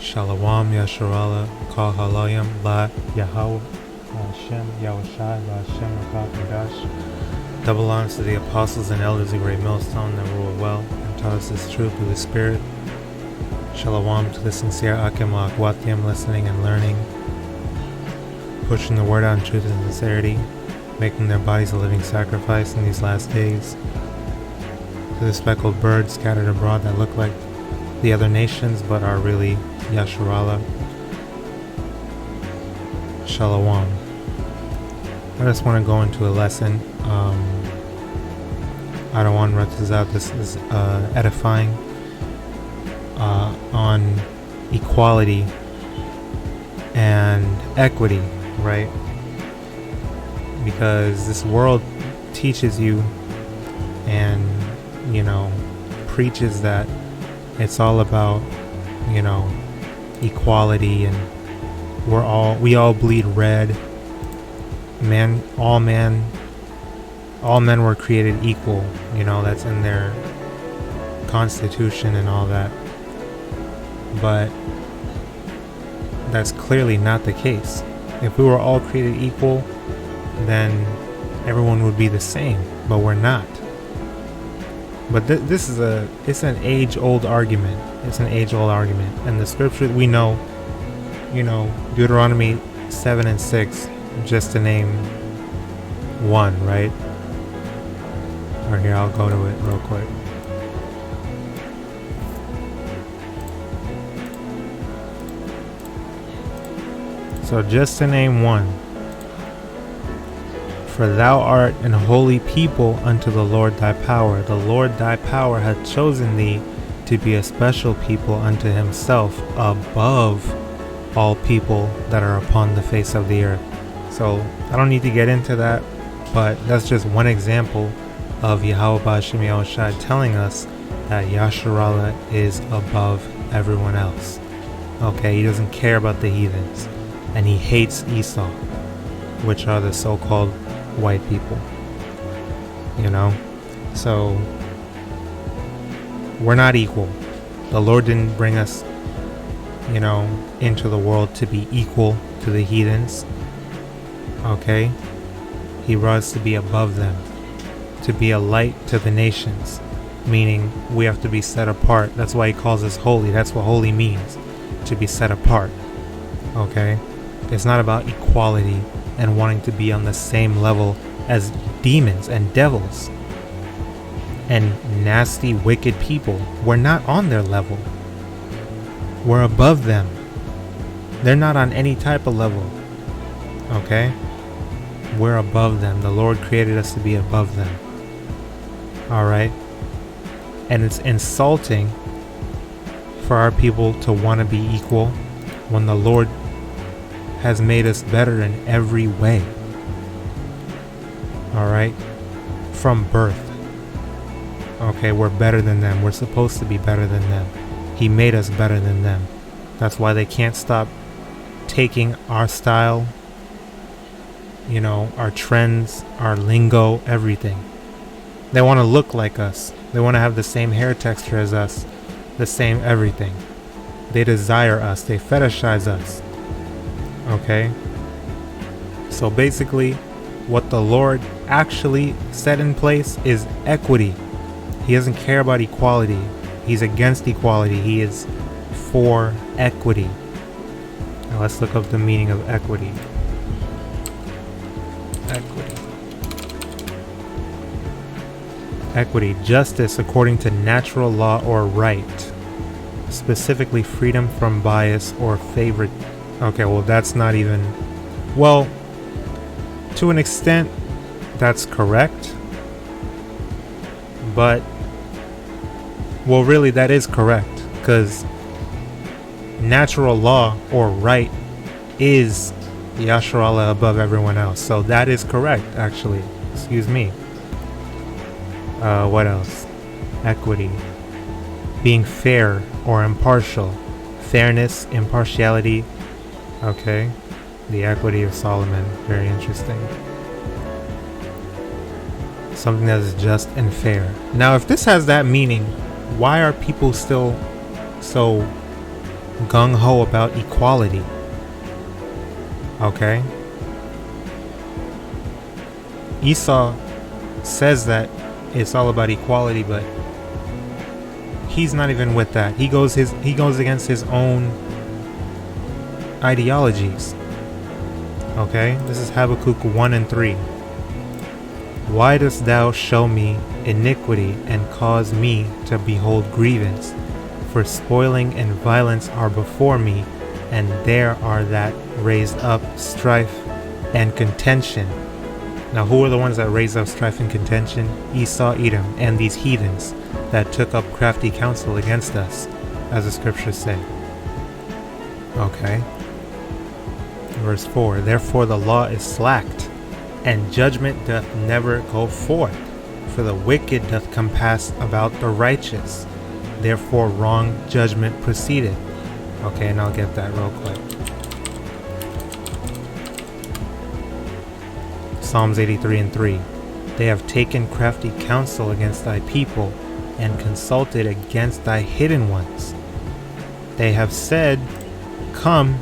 Shalom Yasharala Kal HALALYAM La YAHAWAH BAHASHAM YAHWASHI BAHASHAM QADASH. Double honors to the apostles and elders of Great Millstone that rule well and taught us this truth through the Spirit. Shalom to the sincere Akim Aquatium, listening and learning, pushing the word out in truth and sincerity, making their bodies a living sacrifice in these last days. To the speckled birds scattered abroad that look like the other nations but are really Yasharala. Shalom. I just want to go into a lesson. I don't want to run this out. This is edifying on equality and equity, right? Because this world teaches you and, preaches that it's all about, equality and we all bleed red. All men were created equal. That's in their constitution and all that. But that's clearly not the case. If we were all created equal, then everyone would be the same, but we're not. But it's an age-old argument. It's an age-old argument. And the scripture we know, Deuteronomy 7 and 6, just to name one, right? Or here, I'll go to it real quick. So just to name one. For thou art an holy people unto the Lord thy power. The Lord thy power hath chosen thee to be a special people unto himself above all people that are upon the face of the earth. So I don't need to get into that, but that's just one example of YAHAWAH BAHASHAM YAHWASHI telling us that Yasharala is above everyone else. Okay, he doesn't care about the heathens, and he hates Esau, which are the so-called white people. So we're not equal. The Lord didn't bring us into the world to be equal to the heathens. Okay, he brought us to be above them, to be a light to the nations, meaning we have to be set apart. That's why he calls us holy. That's what holy means, to be set apart. Okay, it's not about equality and wanting to be on the same level as demons and devils and nasty, wicked people. We're not on their level. We're above them. They're not on any type of level. Okay? We're above them. The Lord created us to be above them. Alright? And it's insulting for our people to want to be equal when the Lord has made us better in every way. Alright? From birth. Okay, we're better than them. We're supposed to be better than them. He made us better than them. That's why they can't stop taking our style, our trends, our lingo, everything. They want to look like us. They want to have the same hair texture as us, the same everything. They desire us. They fetishize us. Okay? So basically, what the Lord actually set in place is equity. He doesn't care about equality. He's against equality. He is for equity. Now let's look up the meaning of equity. Equity, justice according to natural law or right. Specifically, freedom from bias or favorite. Okay, well, that's not even... Well, to an extent, that's correct. But, well, really, that is correct. Because natural law or right is Yasharala above everyone else. So that is correct, actually. Excuse me. What else? Equity. Being fair or impartial. Fairness, impartiality. Okay. The equity of Solomon. Very interesting. Something that is just and fair. Now, if this has that meaning, why are people still so gung-ho about equality. Okay? Esau says that it's all about equality, but he's not even with that. He goes against his own ideologies. Okay? This is Habakkuk 1 and 3. Why dost thou show me iniquity and cause me to behold grievance? For spoiling and violence are before me, and there are that raise up strife and contention. Now who are the ones that raise up strife and contention? Esau, Edom, and these heathens that took up crafty counsel against us, as the scriptures say. Okay. Verse 4. Therefore the law is slacked, and judgment doth never go forth. For the wicked doth compass about the righteous. Therefore wrong judgment proceedeth. Okay, and I'll get that real quick. Psalms 83 and 3. They have taken crafty counsel against thy people, and consulted against thy hidden ones. They have said, Come,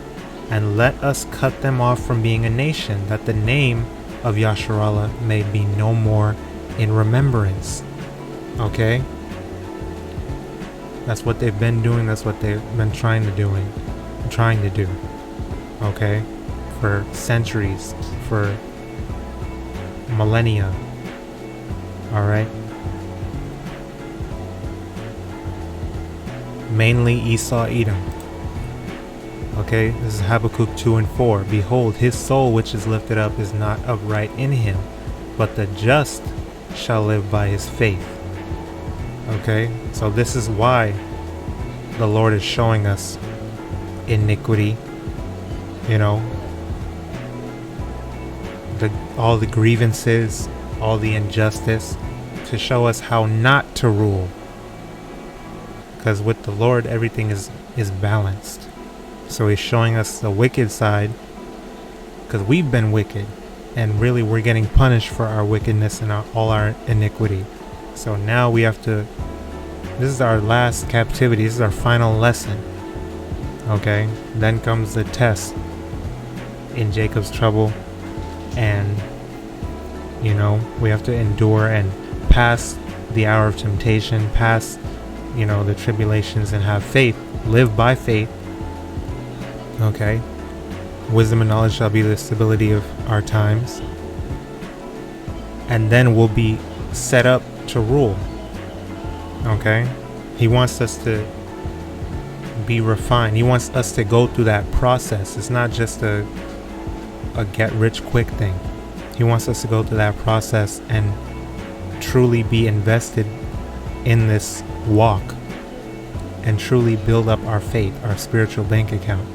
and let us cut them off from being a nation, that the name of Yasharallah may be no more in remembrance. Okay? That's what they've been doing. That's what they've been trying to do. Okay? For centuries, for millennia. Alright? Mainly Esau, Edom. Okay, this is Habakkuk 2 and 4. Behold, his soul which is lifted up is not upright in him, but the just shall live by his faith. Okay, so this is why the Lord is showing us iniquity, all the grievances, all the injustice, to show us how not to rule. Because with the Lord, everything is balanced. So he's showing us the wicked side, because we've been wicked, and really we're getting punished for our wickedness and all our iniquity. So now we have to, this is our last captivity, this is our final lesson. Okay, then comes the test in Jacob's trouble, and we have to endure and pass the hour of temptation, pass the tribulations, and have faith, live by faith. Okay, wisdom and knowledge shall be the stability of our times, and then we'll be set up to rule. Okay, he wants us to be refined. He wants us to go through that process. It's not just a get rich quick thing. He wants us to go through that process and truly be invested in this walk, and truly build up our faith, our spiritual bank account.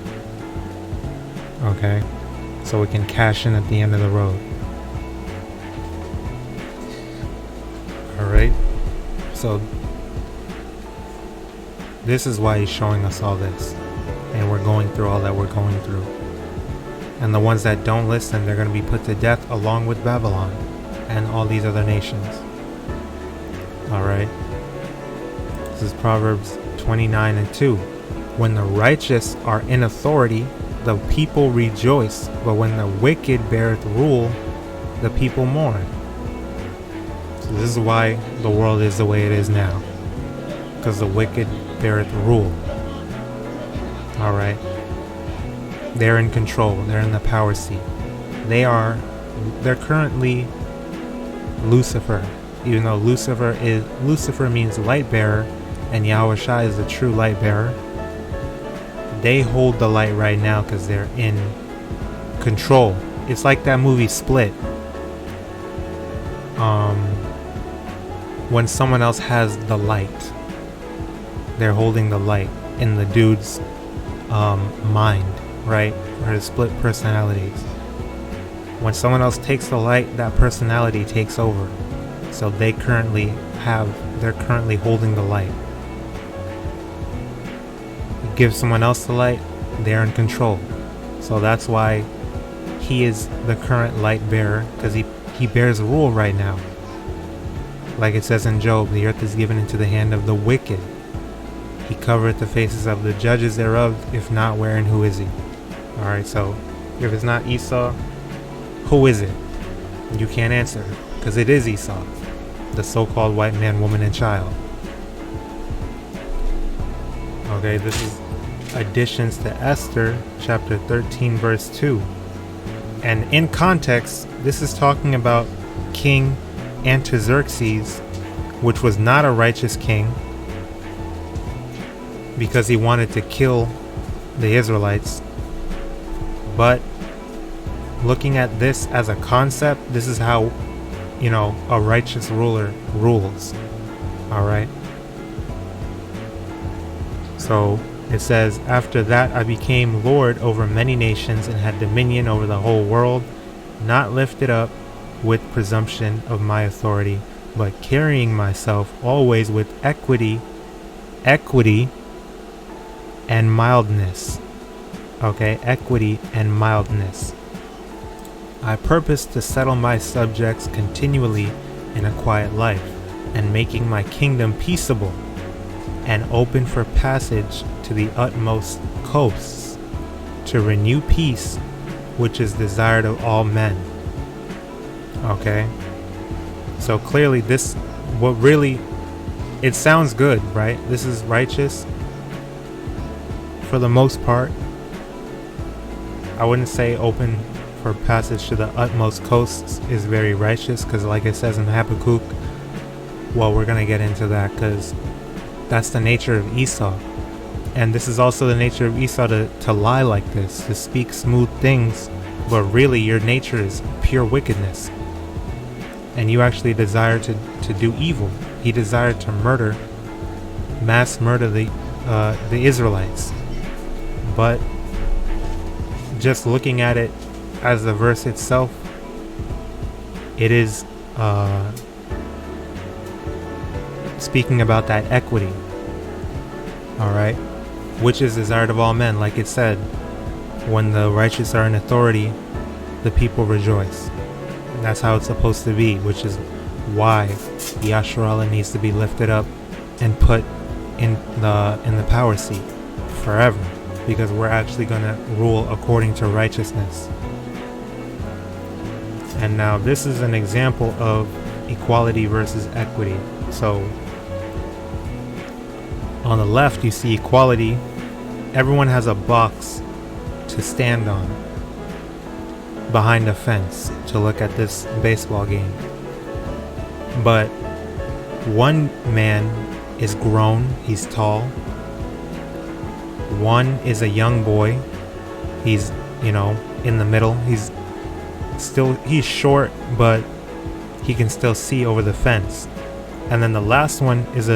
Okay, so we can cash in at the end of the road. Alright, so this is why he's showing us all this, and we're going through all that we're going through. And the ones that don't listen, they're going to be put to death along with Babylon and all these other nations. Alright, this is Proverbs 29 and 2. When the righteous are in authority, the people rejoice, but when the wicked beareth rule, the people mourn. So this is why the world is the way it is now, because the wicked beareth rule. Alright, they're in control, they're in the power seat. They're currently Lucifer, even though Lucifer means light bearer, and YAHAWASHI is the true light bearer. They hold the light right now because they're in control. It's like that movie Split. When someone else has the light, they're holding the light in the dude's mind, right? Or his split personalities. When someone else takes the light, that personality takes over. So they're currently holding the light. Give someone else the light, they're in control. So that's why he is the current light bearer, because he bears rule right now. Like it says in Job, the earth is given into the hand of the wicked. He covereth the faces of the judges thereof. If not, where and who is he? Alright, so if it's not Esau, who is it? You can't answer, because it is Esau, the so-called white man, woman, and child. Okay, this is additions to Esther chapter 13 verse 2. And in context, this is talking about King Artaxerxes, which was not a righteous king, because he wanted to kill the Israelites. But looking at this as a concept, this is how, you know, a righteous ruler rules. Alright. So it says, after that I became Lord over many nations and had dominion over the whole world, not lifted up with presumption of my authority, but carrying myself always with equity and mildness. Okay, equity and mildness. I purpose to settle my subjects continually in a quiet life, and making my kingdom peaceable, and open for passage to the utmost coasts, to renew peace, which is desired of all men. Okay, so clearly this, what really, it sounds good, right? This is righteous for the most part. I wouldn't say open for passage to the utmost coasts is very righteous, because like it says in Habakkuk, well, we're going to get into that, because that's the nature of Esau. And this is also the nature of Esau, to lie like this, to speak smooth things, but really your nature is pure wickedness. And you actually desire to do evil. He desired to mass murder the Israelites. But just looking at it as the verse itself, it is speaking about that equity, alright, which is desired of all men. Like it said, when the righteous are in authority, the people rejoice. And that's how it's supposed to be, which is why Yasharallah needs to be lifted up and put in the power seat forever, because we're actually going to rule according to righteousness. And now this is an example of equality versus equity. So on the left you see equality. Everyone has a box to stand on behind a fence to look at this baseball game. But one man is grown, he's tall. One is a young boy. He's, you know, in the middle. He's short, but he can still see over the fence. And then the last one is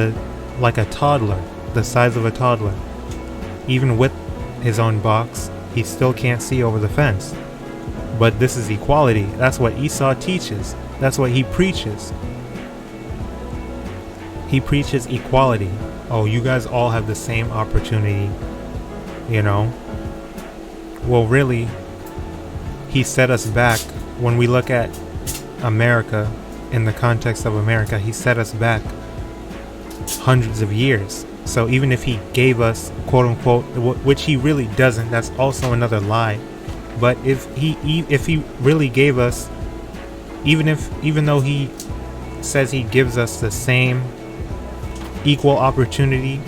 like a toddler, the size of a toddler. Even with his own box, he still can't see over the fence. But this is equality. That's what Esau teaches. That's what he preaches. He preaches equality. Oh, you guys all have the same opportunity, you know. Well, really, he set us back. When we look at America, in the context of America, he set us back hundreds of years. So even if he gave us, quote unquote, which he really doesn't, that's also another lie. But if he really gave us, even though he says he gives us the same equal opportunity,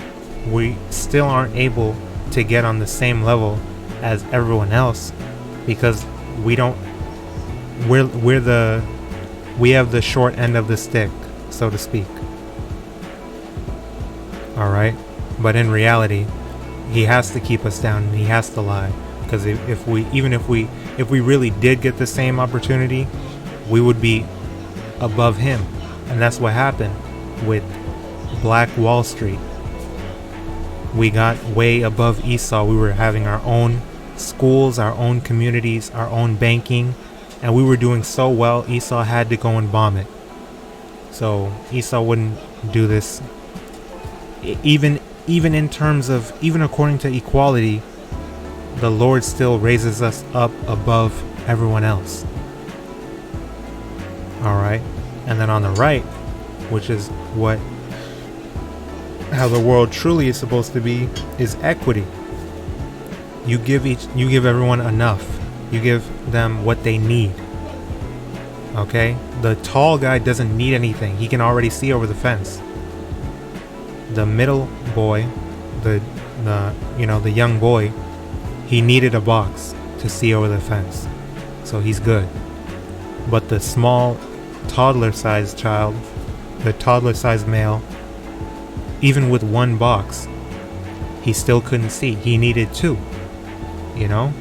we still aren't able to get on the same level as everyone else, because we have the short end of the stick, so to speak. Alright? But in reality, he has to keep us down, and he has to lie. Because if we really did get the same opportunity, we would be above him. And that's what happened with Black Wall Street. We got way above Esau. We were having our own schools, our own communities, our own banking, and we were doing so well, Esau had to go and bomb it. So Esau wouldn't do this. Even in terms of, even according to equality, the Lord still raises us up above everyone else. Alright? And then on the right, which is what how the world truly is supposed to be is equity. You give everyone enough. You give them what they need. Okay? The tall guy doesn't need anything. He can already see over the fence. The middle boy, the young boy, he needed a box to see over the fence. So he's good. But the small toddler-sized child, the toddler-sized male, even with one box, he still couldn't see. He needed two, you know?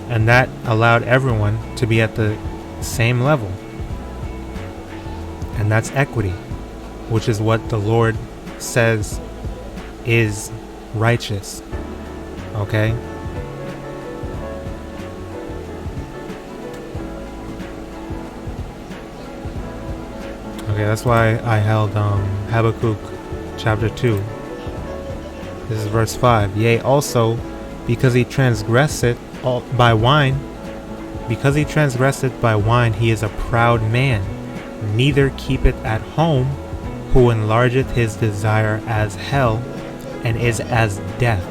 And that allowed everyone to be at the same level. And that's equity, which is what the Lord says is righteous. Okay? Okay, that's why I held Habakkuk chapter 2. This is verse 5. Yea, also, because he transgresseth by wine, he is a proud man, neither keepeth at home, who enlargeth his desire as hell, and is as death,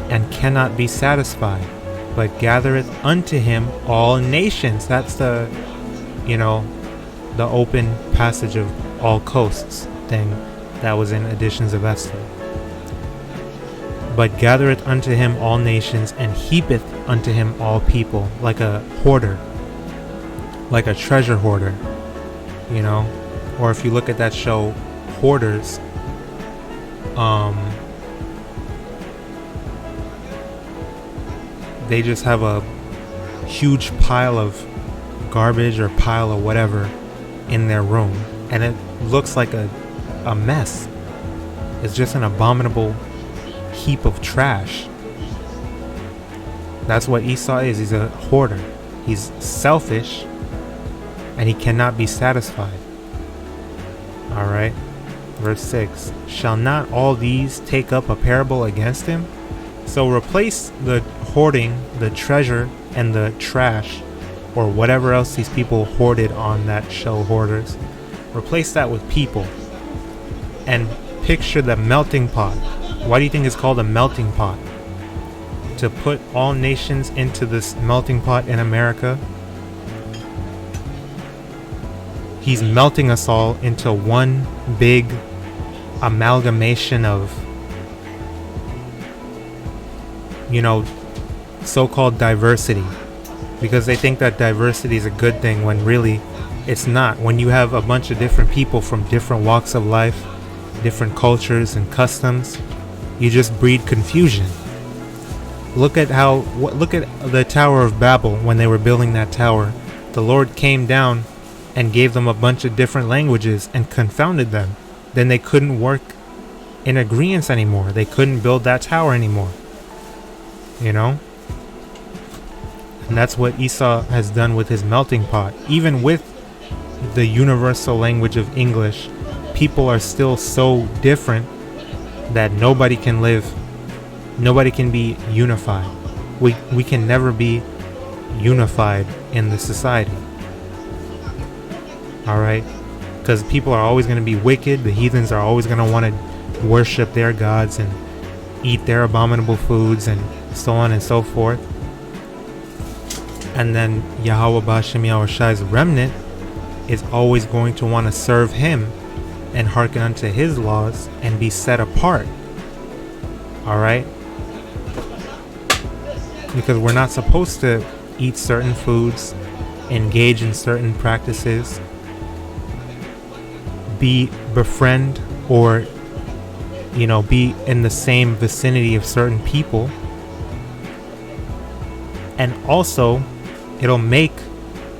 and cannot be satisfied, but gathereth unto him all nations. That's the open passage of all coasts thing that was in Editions of Esther. But gathereth unto him all nations, and heapeth unto him all people, like a hoarder, like a treasure hoarder, or if you look at that show, Hoarders, they just have a huge pile of garbage or pile of whatever in their room, and it looks like a mess. It's just an abominable heap of trash. That's what Esau is. He's a hoarder. He's selfish, and he cannot be satisfied. Alright, verse 6. Shall not all these take up a parable against him? So replace the hoarding, the treasure, and the trash, or whatever else these people hoarded on that show, Hoarders. Replace that with people, and picture the melting pot. Why do you think it's called a melting pot? To put all nations into this melting pot in America. He's melting us all into one big amalgamation of, so-called diversity. Because they think that diversity is a good thing when really it's not. When you have a bunch of different people from different walks of life, different cultures and customs, you just breed confusion. Look at the Tower of Babel. When they were building that tower, the Lord came down and gave them a bunch of different languages and confounded them. Then they couldn't work in agreement anymore. They couldn't build that tower anymore. And that's what Esau has done with his melting pot. Even with the universal language of English, people are still so different that nobody can be unified. We can never be unified in the society. Alright? Because people are always going to be wicked. The heathens are always going to want to worship their gods and eat their abominable foods and so on and so forth. And then YAHAWAH, BAHASHAM, YAHAWASHI's remnant is always going to want to serve him and hearken unto his laws and be set apart. Alright? Because we're not supposed to eat certain foods, engage in certain practices, befriend or be in the same vicinity of certain people. And also it'll make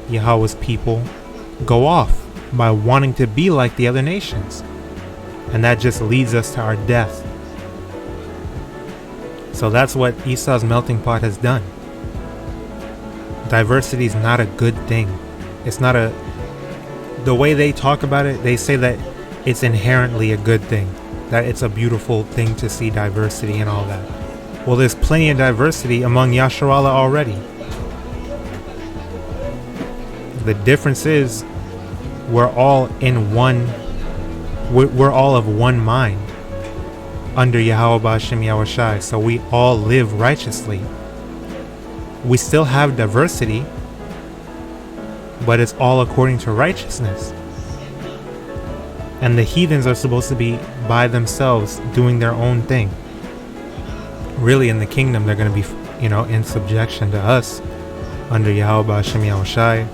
Yahweh's people go off by wanting to be like the other nations, and that just leads us to our death. So that's what Esau's melting pot has done. Diversity is not a good thing. It's not the way they talk about it, they say that it's inherently a good thing, that it's a beautiful thing to see diversity and all that. Well, there's plenty of diversity among Yasharallah already. The difference is we're all in one, we're all of one mind under Yahawah, BAHASHAM, YAHAWASHI. So we all live righteously. We still have diversity, but it's all according to righteousness. And the heathens are supposed to be by themselves doing their own thing. Really, in the kingdom, they're going to be, in subjection to us under Yahawah, BAHASHAM, YAHAWASHI,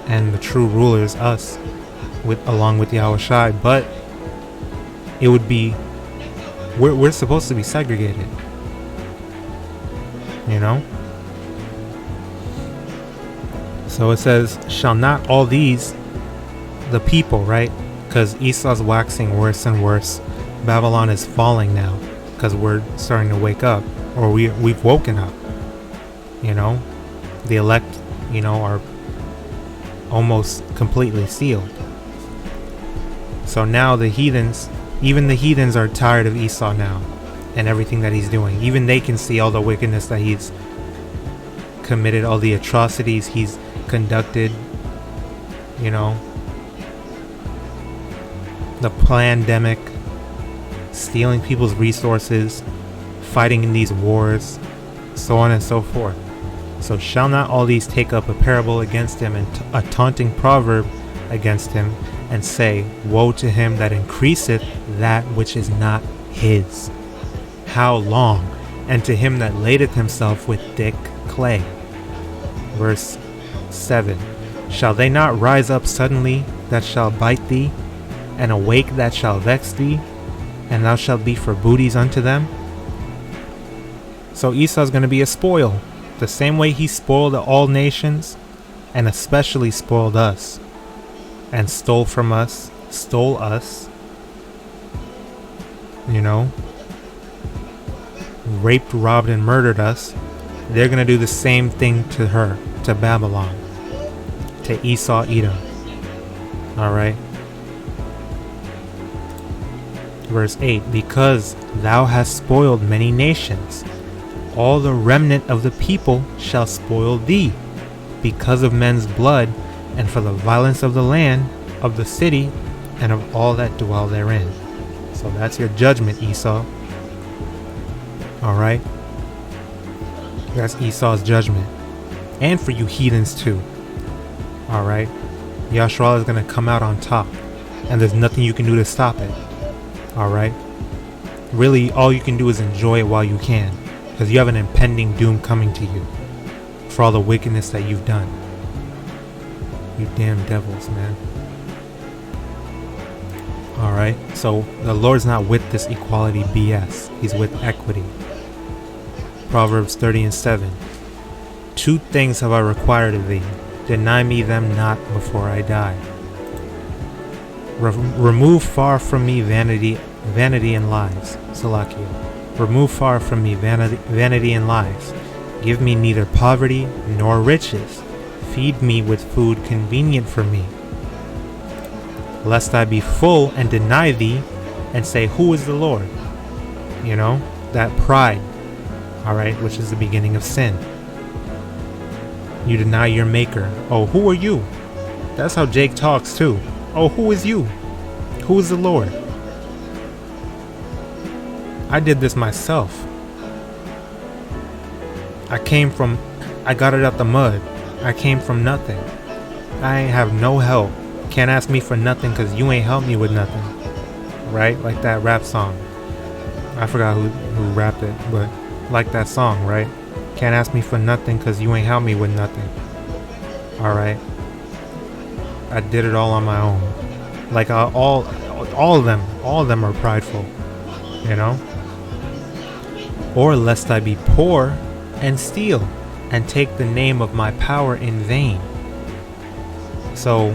and the true rulers, us, along with Yahawashi. But it would be, we're supposed to be segregated, So it says, shall not all these, the people, right? Because Esau's waxing worse and worse. Babylon is falling now because we're starting to wake up, or we've woken up. The elect, are almost completely sealed. So now the heathens, even the heathens, are tired of Esau now and everything that he's doing. Even they can see all the wickedness that he's committed, all the atrocities he's conducted, the pandemic, stealing people's resources, fighting in these wars, so on and so forth. So shall not all these take up a parable against him, and a taunting proverb against him, and say, woe to him that increaseth that which is not his. How long? And to him that ladeth himself with thick clay. Verse 7. Shall they not rise up suddenly that shall bite thee, and awake that shall vex thee, and thou shalt be for booties unto them? So Esau's going to be a spoil, the same way he spoiled all nations, and especially spoiled us, and stole from us, stole us, raped, robbed, and murdered us. They're going to do the same thing to her, to Babylon, to Esau, Edom. Alright? Verse 8, because thou hast spoiled many nations, all the remnant of the people shall spoil thee, because of men's blood, and for the violence of the land, of the city, and of all that dwell therein. So that's your judgment, Esau. Alright? That's Esau's judgment. And for you heathens too. Alright? Yahshua is going to come out on top, and there's nothing you can do to stop it. Alright? Really, all you can do is enjoy it while you can, because you have an impending doom coming to you for all the wickedness that you've done. You damn devils, man. Alright? So the Lord's not with this equality BS. He's with equity. Proverbs 30:7. Two things have I required of thee. Deny me them not before I die. Remove far from me vanity and lies. Salakia. Remove far from me vanity and lies. Give me neither poverty nor riches. Feed me with food convenient for me. Lest I be full and deny thee and say, who is the Lord? That pride. Alright, which is the beginning of sin. You deny your maker. Oh, who are you? That's how Jake talks too. Oh, who is you? Who is the Lord? I did this myself. I got it out the mud. I came from nothing. I ain't have no help. Can't ask me for nothing because you ain't helped me with nothing. Right? Like that rap song. I forgot who rapped it, but like that song, right? Can't ask me for nothing because you ain't helped me with nothing. Alright? I did it all on my own. Like all of them are prideful. Or lest I be poor and steal and take the name of my power in vain. So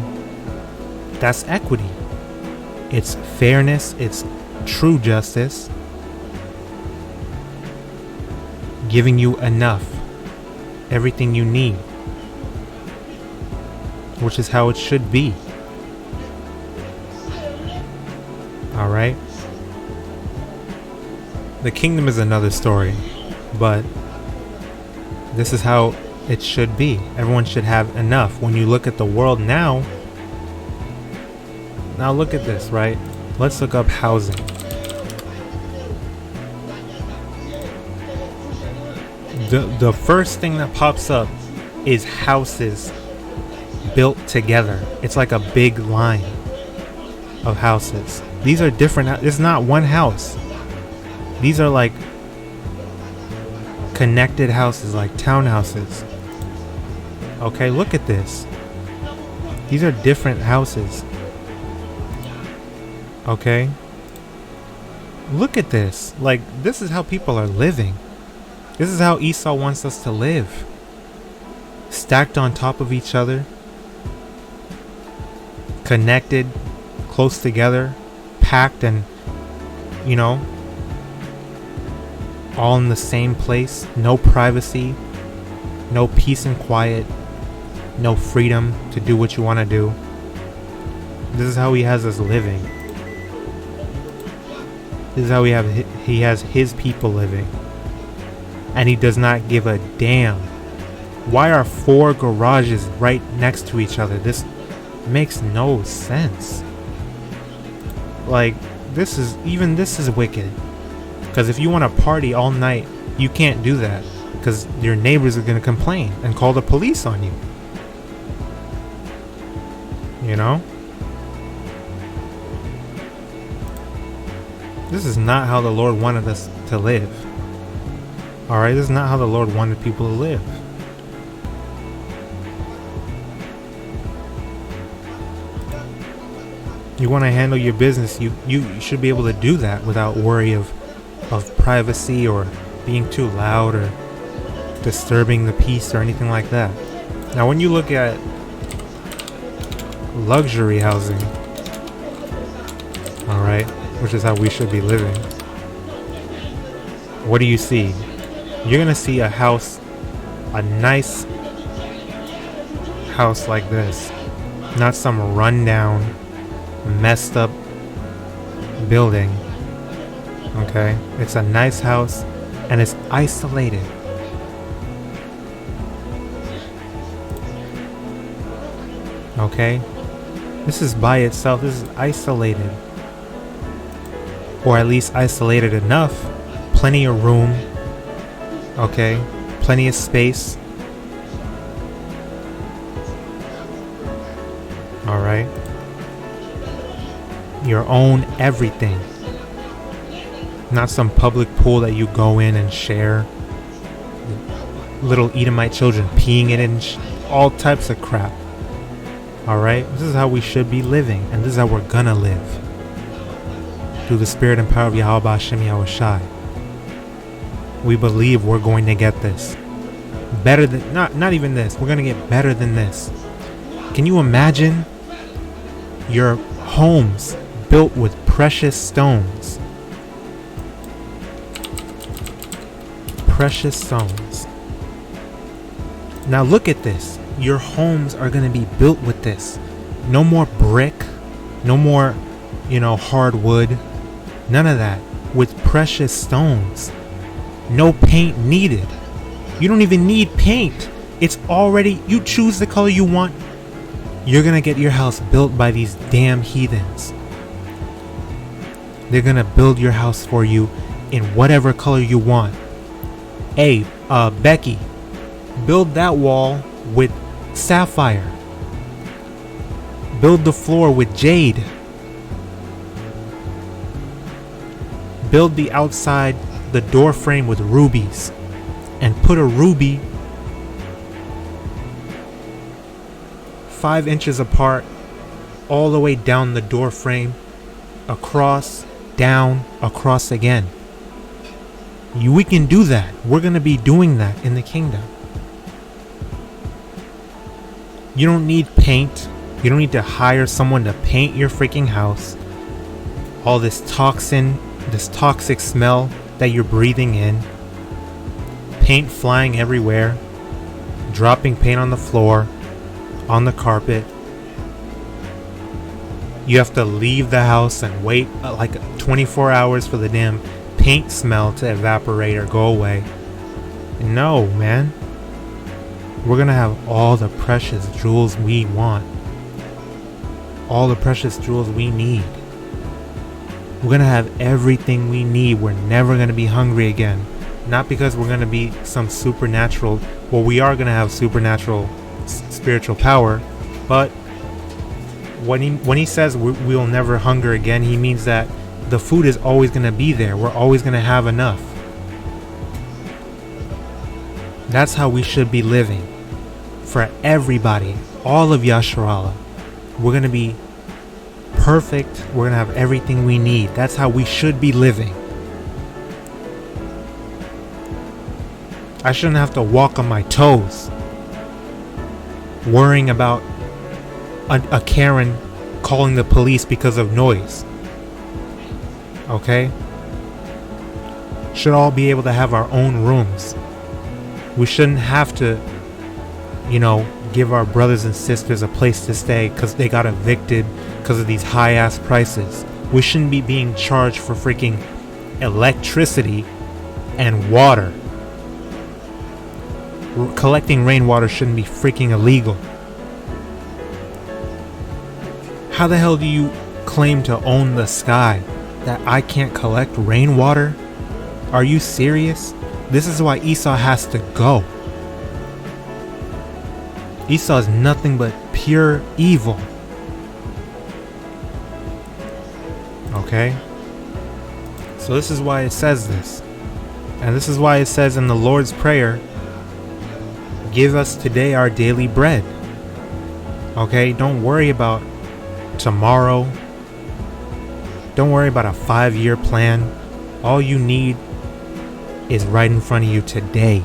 that's equity. It's fairness. It's true justice. Giving you enough. Everything you need. Which is how it should be. Alright? The kingdom is another story, but this is how it should be. Everyone should have enough. When you look at the world now, Now look at this, right? Let's look up housing. The first thing that pops up is houses built together. It's like a big line of houses. These are different. It's not one house. These are like connected houses, like townhouses. Okay, look at this. These are different houses. Okay, look at this. Like, this is how people are living. This is how Esau wants us to live. Stacked on top of each other, connected, close together, packed, and, you know, all in the same place. No privacy, no peace and quiet, no freedom to do what you want to do. This is how he has us living. This is how he has his people living. And he does not give a damn. Why are 4 garages right next to each other? This makes no sense. Like, this is wicked. Because if you want to party all night, you can't do that, because your neighbors are going to complain and call the police on you. You know? This is not how the Lord wanted us to live. Alright, this is not how the Lord wanted people to live. You want to handle your business, you should be able to do that without worry of privacy or being too loud or disturbing the peace or anything like that. Now when you look at luxury housing, alright, which is how we should be living, what do you see? You're gonna see a house, a nice house like this, not some rundown, messed up building. Okay, it's a nice house and it's isolated. Okay, this is by itself. This is isolated, or at least isolated enough. Plenty of room. Okay, plenty of space. All right, your own everything. Not some public pool that you go in and share. Little Edomite children peeing in it and all types of crap. Alright? This is how we should be living. And this is how we're gonna live. Through the spirit and power of YAHAWAH, BAHASHAM, YAHAWASHI. We believe we're going to get this. Better than... Not even this. We're gonna get better than this. Can you imagine your homes built with precious stones? Precious stones. Now look at this. Your homes are going to be built with this. No more brick. No more, hard wood. None of that. With precious stones. No paint needed. You don't even need paint. It's already, you choose the color you want. You're going to get your house built by these damn heathens. They're going to build your house for you in whatever color you want. Hey, Becky, build that wall with sapphire. Build the floor with jade. Build the outside, the door frame with rubies. And put a ruby 5 inches apart all the way down the door frame, across, down, across again. We can do that. We're going to be doing that in the kingdom. You don't need paint. You don't need to hire someone to paint your freaking house. All this toxic smell that you're breathing in. Paint flying everywhere. Dropping paint on the floor, on the carpet. You have to leave the house and wait like 24 hours for the damn paint smell to evaporate or go away. No, man. We're gonna have all the precious jewels we want. all the precious jewels we need. We're going to have everything we need. We're never going to be hungry again. Not because we're going to be some supernatural, well, we are going to have supernatural spiritual power, but when he says we will never hunger again, he means that the food is always going to be there. We're always going to have enough. That's how we should be living. For everybody, all of Yasharallah, we're going to be perfect. We're going to have everything we need. That's how we should be living. I shouldn't have to walk on my toes worrying about a Karen calling the police because of noise. Okay? Should all be able to have our own rooms. We shouldn't have to, give our brothers and sisters a place to stay because they got evicted because of these high ass prices. We shouldn't be being charged for freaking electricity and water. Collecting rainwater shouldn't be freaking illegal. How the hell do you claim to own the sky that I can't collect rainwater? Are you serious? This is why Esau has to go. Esau is nothing but pure evil. Okay? So this is why it says this. And this is why it says in the Lord's Prayer, give us today our daily bread. Okay? Don't worry about tomorrow. Don't worry about a 5-year plan. All you need is right in front of you today.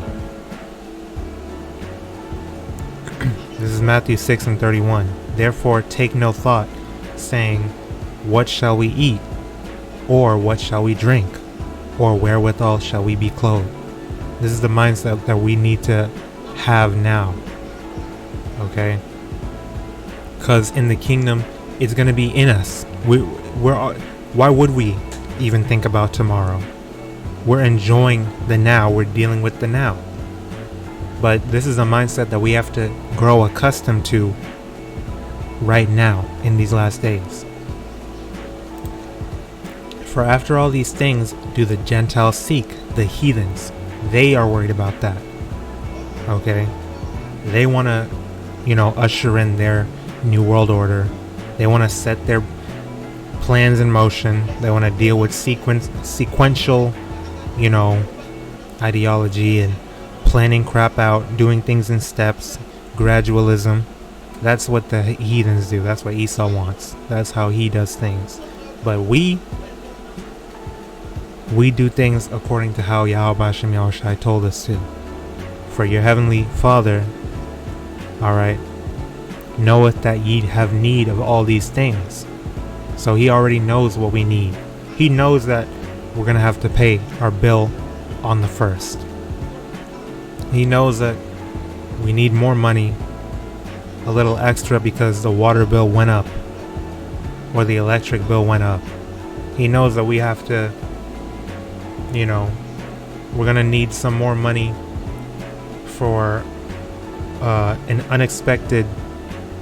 This is Matthew 6:31. Therefore take no thought, saying, what shall we eat? Or what shall we drink? Or wherewithal shall we be clothed? This is the mindset that we need to have now. Okay? Because in the kingdom, it's going to be in us. Why would we even think about tomorrow? We're enjoying the now. We're dealing with the now. But this is a mindset that we have to grow accustomed to right now in these last days. For after all these things do the Gentiles seek, the heathens. They are worried about that. Okay? They want to, usher in their new world order. They want to set their plans in motion. They want to deal with sequential, ideology and planning crap out, doing things in steps, gradualism. That's what the heathens do. That's what Esau wants. That's how he does things. But we do things according to how YAHAWASHI and YAHAWASHI told us to. For your heavenly Father, alright, knoweth that ye have need of all these things. So he already knows what we need. He knows that we're going to have to pay our bill on the 1st. He knows that we need more money, a little extra because the water bill went up or the electric bill went up. He knows that we have to, we're going to need some more money for an unexpected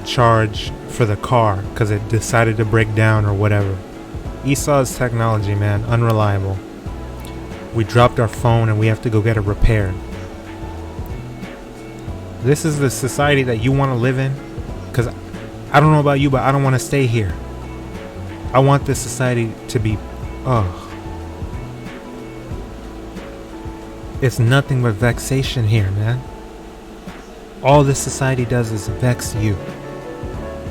charge for the car because it decided to break down or whatever. Esau's technology, man, unreliable. We dropped our phone and we have to go get it repaired. This is the society that you want to live in? Because I don't know about you, but I don't want to stay here. I want this society to be, it's nothing but vexation here, man. All this society does is vex you.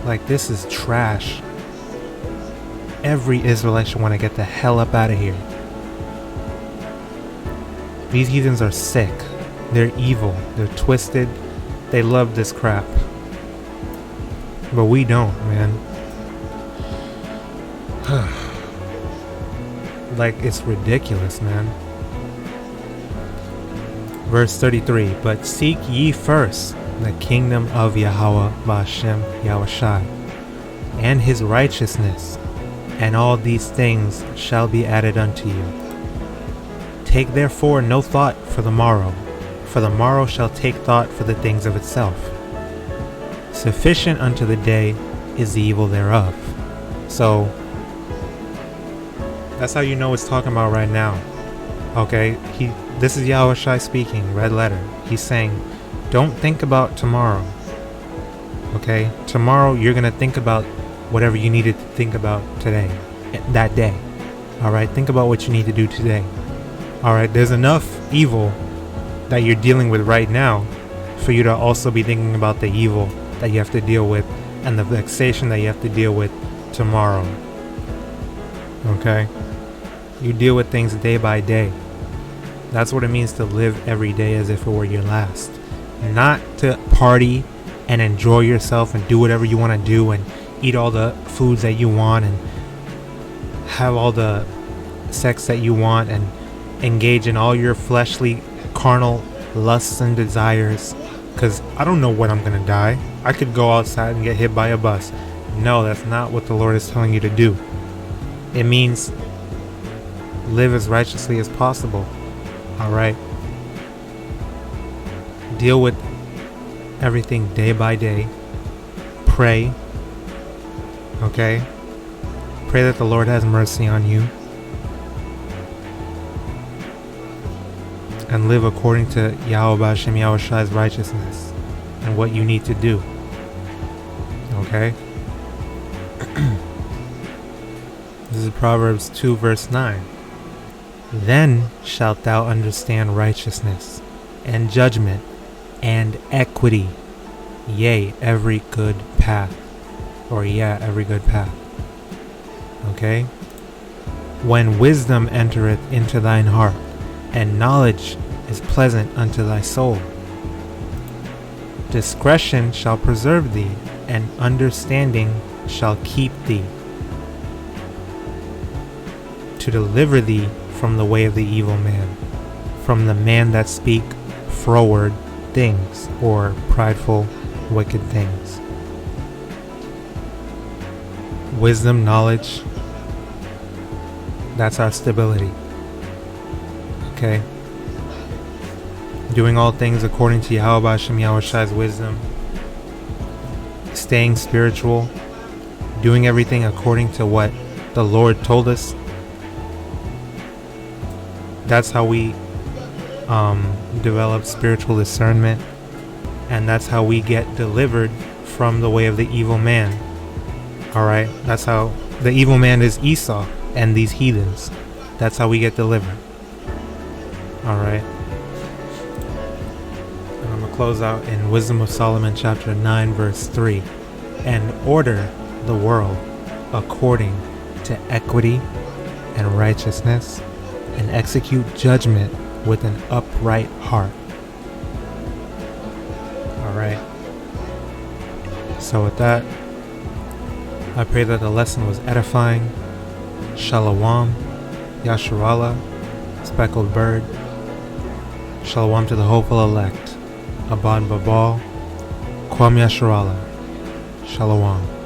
Like, this is trash. Every Israelite should want to get the hell up out of here. These heathens are sick. They're evil. They're twisted. They love this crap. But we don't, man. Like, it's ridiculous, man. Verse 33. But seek ye first the kingdom of Yahawah, BAHASHAM, Yahawashi, and his righteousness, and all these things shall be added unto you. Take therefore no thought for the morrow, for the morrow shall take thought for the things of itself. Sufficient unto the day is the evil thereof. So that's how you know it's talking about right now. Okay, this is Yahawashi speaking, red letter. He's saying, don't think about tomorrow. Okay, tomorrow you're gonna think about whatever you needed to think about today, that day. All right, think about what you need to do today. All right, there's enough evil that you're dealing with right now for you to also be thinking about the evil that you have to deal with and the vexation that you have to deal with tomorrow. Okay, you deal with things day by day. That's what it means to live every day as if it were your last. Not to party and enjoy yourself and do whatever you want to do and eat all the foods that you want and have all the sex that you want and engage in all your fleshly, carnal lusts and desires. Because I don't know when I'm going to die. I could go outside and get hit by a bus. No, that's not what the Lord is telling you to do. It means live as righteously as possible. Alright? Deal with everything day by day. Pray. Okay? Pray that the Lord has mercy on you. And live according to BAHASHAM Yahawashi's righteousness and what you need to do. Okay? This is Proverbs 2 verse 9. Then shalt thou understand righteousness and judgment and equity, yea, every good path. Or every good path. Okay? When wisdom entereth into thine heart, and knowledge is pleasant unto thy soul, discretion shall preserve thee, and understanding shall keep thee, to deliver thee from the way of the evil man, from the man that speak froward things, or prideful, wicked things. Wisdom, knowledge, that's our stability. Okay? Doing all things according to BAHASHAM Yahawashi's wisdom. Staying spiritual. Doing everything according to what the Lord told us. That's how we develop spiritual discernment. And that's how we get delivered from the way of the evil man. Alright? That's how the evil man is Esau and these heathens. That's how we get delivered. Alright. And I'm going to close out in Wisdom of Solomon chapter 9 verse 3. And order the world according to equity and righteousness, and execute judgment with an upright heart. Alright. So with that, I pray that the lesson was edifying. Shalom, Yasharallah, speckled bird. Shalom to the hopeful elect. Abad Babal, Kwam Yasharallah. Shalom.